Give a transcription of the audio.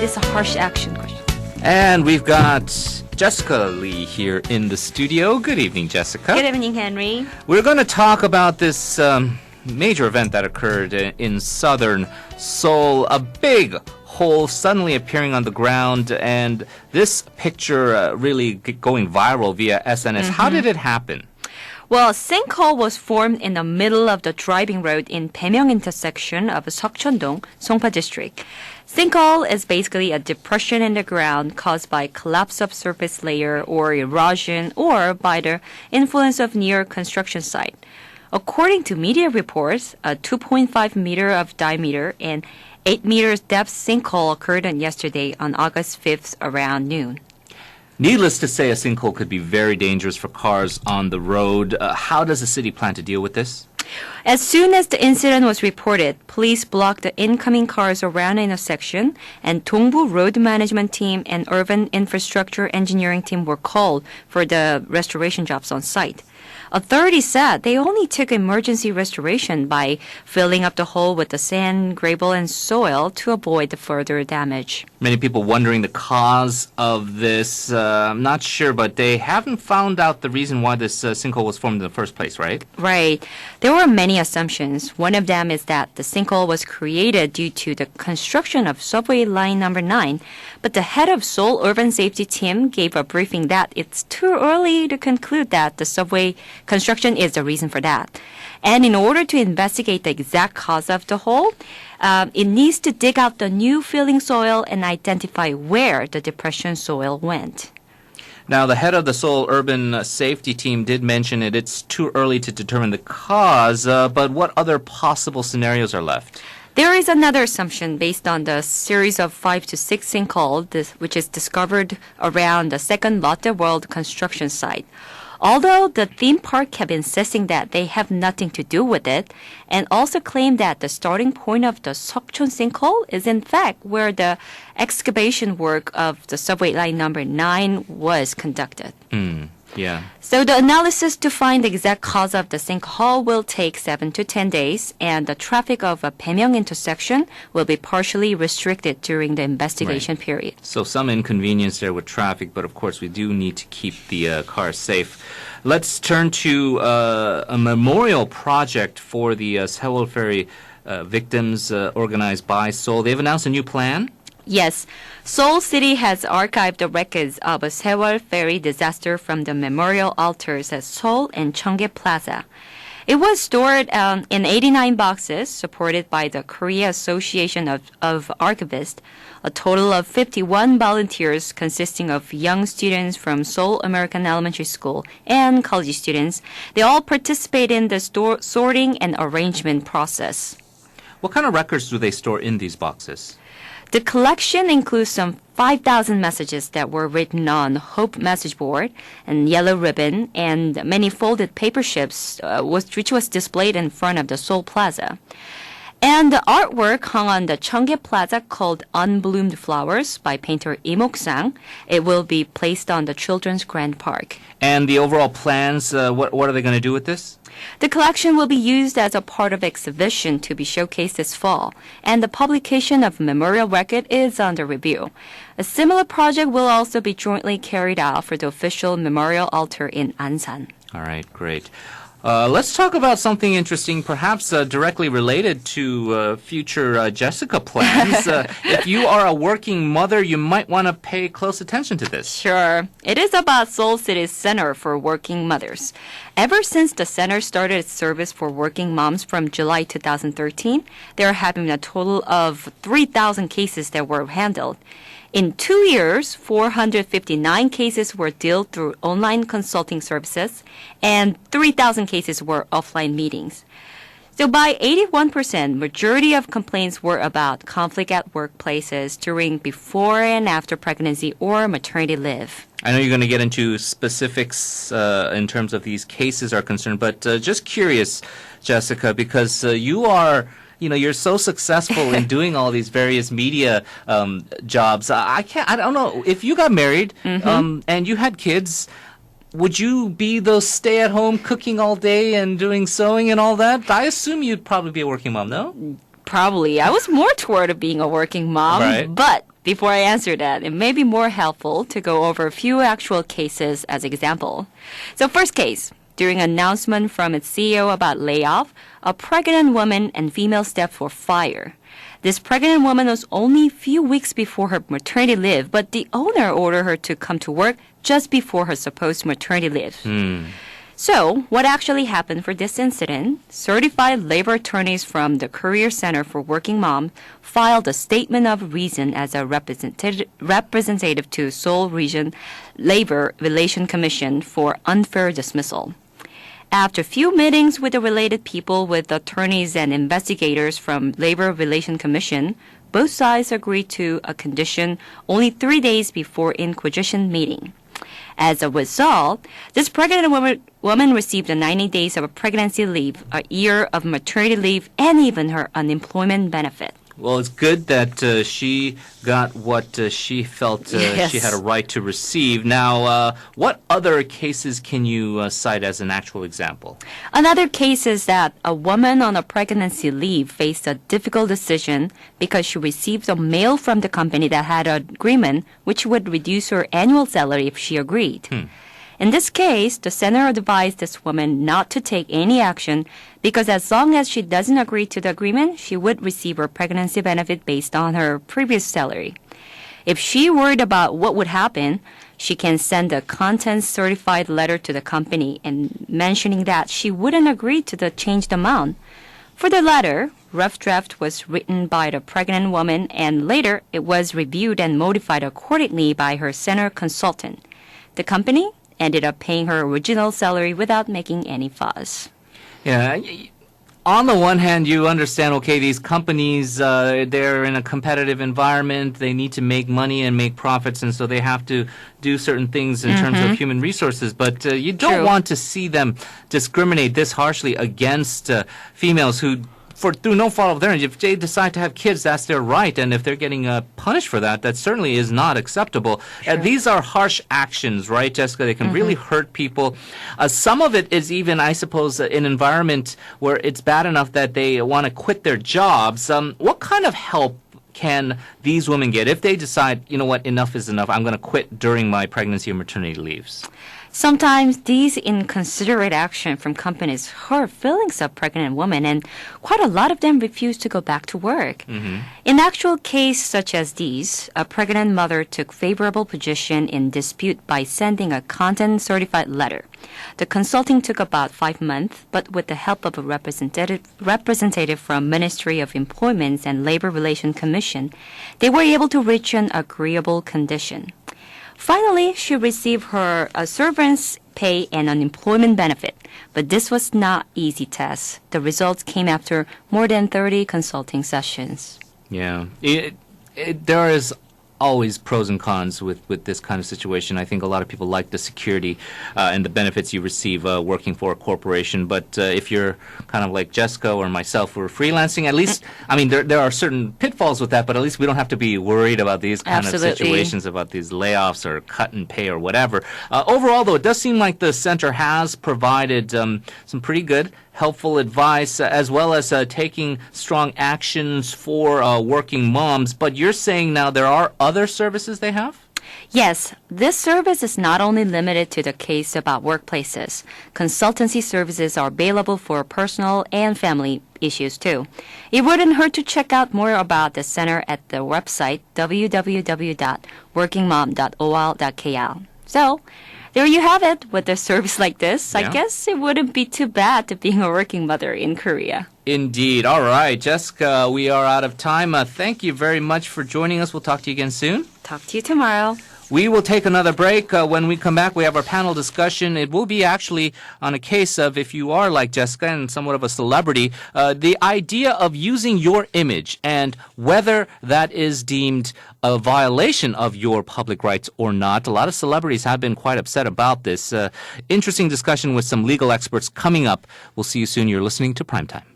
this a harsh action question? And we've got Jessica Lee here in the studio. Good evening, Jessica. Good evening, Henry. We're going to talk about this major event that occurred in southern Seoul. A big hole suddenly appearing on the ground, and this picture really going viral via SNS. How did it happen? Well, a sinkhole was formed in the middle of the driving road in Baemyeong intersection of Seokcheon-dong, Songpa district. Sinkhole is basically a depression in the ground caused by collapse of surface layer or erosion or by the influence of near construction site. According to media reports, a 2.5 meter of diameter and 8 meters depth sinkhole occurred on yesterday on August 5th around noon. Needless to say, a sinkhole could be very dangerous for cars on the road. How does the city plan to deal with this? As soon as the incident was reported, police blocked the incoming cars around the intersection, and Dongbu Road Management Team and Urban Infrastructure Engineering Team were called for the restoration jobs on site. Authorities said they only took emergency restoration by filling up the hole with the sand, gravel, and soil to avoid the further damage. Many people wondering the cause of this. I'm not sure, but they haven't found out the reason why this sinkhole was formed in the first place, right? Right. There were many assumptions. One of them is that the sinkhole was created due to the construction of subway line number 9. But the head of Seoul Urban Safety Team gave a briefing that it's too early to conclude that the subway construction is the reason for that. And in order to investigate the exact cause of the hole, it needs to dig out the new filling soil and identify where the depression soil went. Now, the head of the Seoul Urban Safety Team did mention it's too early to determine the cause, but what other possible scenarios are left? There is another assumption based on the series of 5 to 6 sinkholes, which is discovered around the second Lotte World construction site. Although the theme park kept insisting that they have nothing to do with it, and also claimed that the starting point of the Seokcheon sinkhole is in fact where the excavation work of the subway line number 9 was conducted. Yeah. So the analysis to find the exact cause of the sinkhole will take 7 to 10 days, and the traffic of a Baemyeong intersection will be partially restricted during the investigation period. So some inconvenience there with traffic, but of course we do need to keep the cars safe. Let's turn to a memorial project for the Sewol Ferry victims organized by Seoul. They've announced a new plan. Yes, Seoul City has archived the records of a Sewol Ferry disaster from the memorial altars at Seoul and Cheonggae Plaza. It was stored in 89 boxes supported by the Korea Association of Archivists. A total of 51 volunteers consisting of young students from Seoul American Elementary School and college students. They all participate in the sorting and arrangement process. What kind of records do they store in these boxes? The collection includes some 5,000 messages that were written on Hope message board and yellow ribbon and many folded paper ships, which was displayed in front of the Seoul Plaza. And the artwork hung on the Cheonggae Plaza called Unbloomed Flowers by painter Lee Mok-sang. It will be placed on the Children's Grand Park. And the overall plans, what are they going to do with this? The collection will be used as a part of exhibition to be showcased this fall, and the publication of memorial record is under review. A similar project will also be jointly carried out for the official memorial altar in Ansan. All right, great. Let's talk about something interesting, perhaps directly related to future Jessica plans. If you are a working mother, you might want to pay close attention to this. Sure. It is about Seoul City's Center for Working Mothers. Ever since the center started its service for working moms from July 2013, they are having a total of 3,000 cases that were handled. In 2 years, 459 cases were dealt through online consulting services, and 3,000 cases were offline meetings. So by 81%, majority of complaints were about conflict at workplaces during before and after pregnancy or maternity leave. I know you're going to get into specifics in terms of these cases are concerned, but just curious, Jessica, because you're so successful in doing all these various media jobs. I don't know, if you got married and you had kids, would you be those stay-at-home cooking all day and doing sewing and all that? I assume you'd probably be a working mom, no? Probably. I was more toward being a working mom, Right. but Before I answer that, it may be more helpful to go over a few actual cases as example. So first case, during an announcement from its CEO about layoff, a pregnant woman and female staff were fired. This pregnant woman was only a few weeks before her maternity leave, but the owner ordered her to come to work just before her supposed maternity leave. So, what actually happened for this incident? Certified labor attorneys from the Career Center for Working Moms filed a statement of reason as a representative to Seoul Region Labor Relation Commission for unfair dismissal. After a few meetings with the related people with attorneys and investigators from Labor Relation Commission, both sides agreed to a condition only 3 days before inquisition meeting. As a result, this pregnant woman received 90 days of pregnancy leave, a year of maternity leave, and even her unemployment benefit. Well, it's good that she got what she felt she had a right to receive. Now, what other cases can you cite as an actual example? Another case is that a woman on a pregnancy leave faced a difficult decision because she received a mail from the company that had an agreement which would reduce her annual salary if she agreed. In this case, the center advised this woman not to take any action because as long as she doesn't agree to the agreement, she would receive her pregnancy benefit based on her previous salary. If she worried about what would happen, she can send a contents certified letter to the company and mentioning that she wouldn't agree to the changed amount. For the letter, rough draft was written by the pregnant woman and later it was reviewed and modified accordingly by her center consultant. The company ended up paying her original salary without making any fuss. Yeah. On the one hand, you understand, okay, these companies, they're in a competitive environment. They need to make money and make profits, and so they have to do certain things in terms of human resources. But you don't want to see them discriminate this harshly against females who through no fault of theirs. If they decide to have kids, that's their right. And if they're getting punished for that, that certainly is not acceptable. These are harsh actions, right, Jessica? They can really hurt people. Some of it is even, I suppose, an environment where it's bad enough that they want to quit their jobs. What kind of help can these women get if they decide, you know what, enough is enough, I'm going to quit during my pregnancy or maternity leaves? Sometimes these inconsiderate action from companies hurt feelings of pregnant women, and quite a lot of them refuse to go back to work. In actual case such as these, a pregnant mother took favorable position in dispute by sending a content-certified letter. The consulting took about 5 months, but with the help of a representative from Ministry of Employment and Labor Relations Commission, they were able to reach an agreeable condition. Finally, she received her severance pay and unemployment benefit. But this was not easy task. The results came after more than 30 consulting sessions. Yeah. There is always pros and cons with this kind of situation. I think a lot of people like the security and the benefits you receive working for a corporation. But if you're kind of like Jessica or myself, we're freelancing, at least, I mean, there are certain pitfalls with that, but at least we don't have to be worried about these kind of situations, about these layoffs or cut and pay or whatever. Overall, though, it does seem like the center has provided some pretty good helpful advice, as well as taking strong actions for working moms. But you're saying now there are other services they have? Yes, this service is not only limited to the case about workplaces. Consultancy services are available for personal and family issues too. It wouldn't hurt to check out more about the center at the website www.workingmom.ol.kr. So, there you have it. With a service like this, I guess it wouldn't be too bad to being a working mother in Korea. Indeed. All right, Jessica, we are out of time. Thank you very much for joining us. We'll talk to you again soon. Talk to you tomorrow. We will take another break. When we come back, we have our panel discussion. It will be actually on a case of if you are like Jessica and somewhat of a celebrity, the idea of using your image and whether that is deemed a violation of your public rights or not. A lot of celebrities have been quite upset about this. Interesting discussion with some legal experts coming up. We'll see you soon. You're listening to Primetime.